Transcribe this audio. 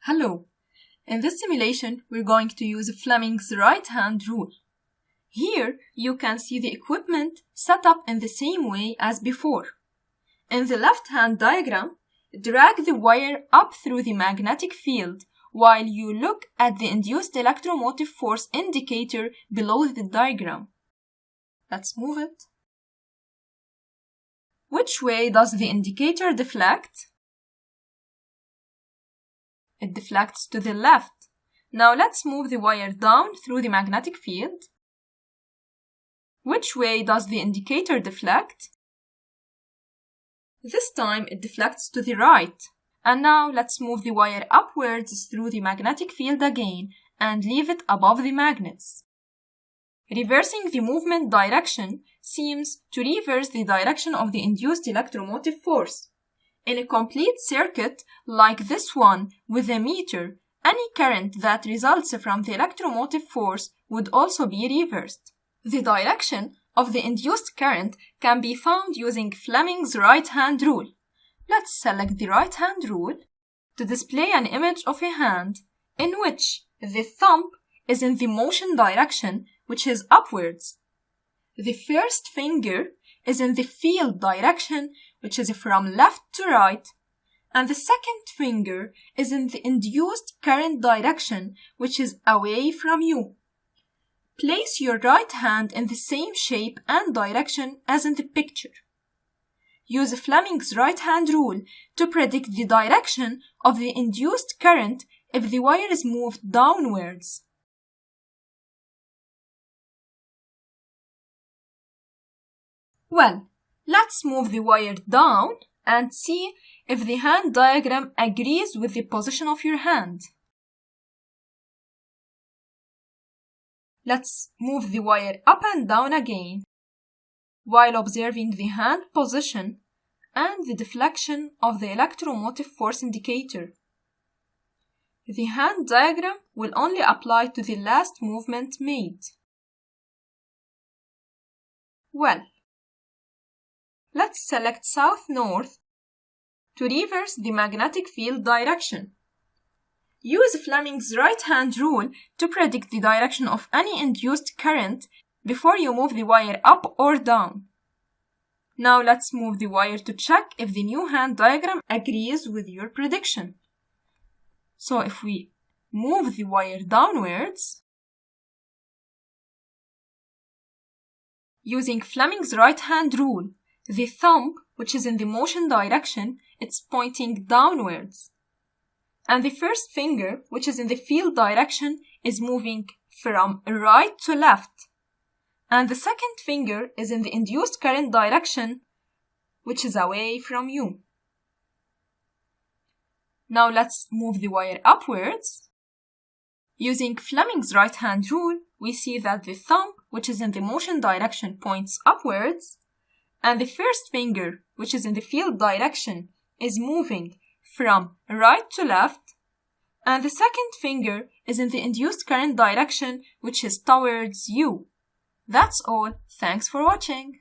Hello! In this simulation, we're going to use Fleming's right-hand rule. Here, you can see the equipment set up in the same way as before. In the left-hand diagram, drag the wire up through the magnetic field while you look at the induced electromotive force indicator below the diagram. Let's move it. Which way does the indicator deflect? It deflects to the left. Now let's move the wire down through the magnetic field. Which way does the indicator deflect? This time it deflects to the right. And now let's move the wire upwards through the magnetic field again and leave it above the magnets. Reversing the movement direction seems to reverse the direction of the induced electromotive force. In a complete circuit like this one with a meter, any current that results from the electromotive force would also be reversed. The direction of the induced current can be found using Fleming's right-hand rule. Let's select the right-hand rule to display an image of a hand in which the thumb is in the motion direction, which is upwards. The first finger is in the field direction, which is from left to right, and the second finger is in the induced current direction, which is away from you. Place your right hand in the same shape and direction as in the picture. Use Fleming's right-hand rule to predict the direction of the induced current if the wire is moved downwards. Well, let's move the wire down and see if the hand diagram agrees with the position of your hand. Let's move the wire up and down again while observing the hand position and the deflection of the electromotive force indicator. The hand diagram will only apply to the last movement made. Well, let's select south-north to reverse the magnetic field direction. Use Fleming's right-hand rule to predict the direction of any induced current before you move the wire up or down. Now let's move the wire to check if the new hand diagram agrees with your prediction. So if we move the wire downwards, using Fleming's right-hand rule, the thumb, which is in the motion direction, it's pointing downwards. And the first finger, which is in the field direction, is moving from right to left. And the second finger is in the induced current direction, which is away from you. Now let's move the wire upwards. Using Fleming's right-hand rule, we see that the thumb, which is in the motion direction, points upwards, and the first finger, which is in the field direction, is moving from right to left, and the second finger is in the induced current direction, which is towards you. That's all. Thanks for watching.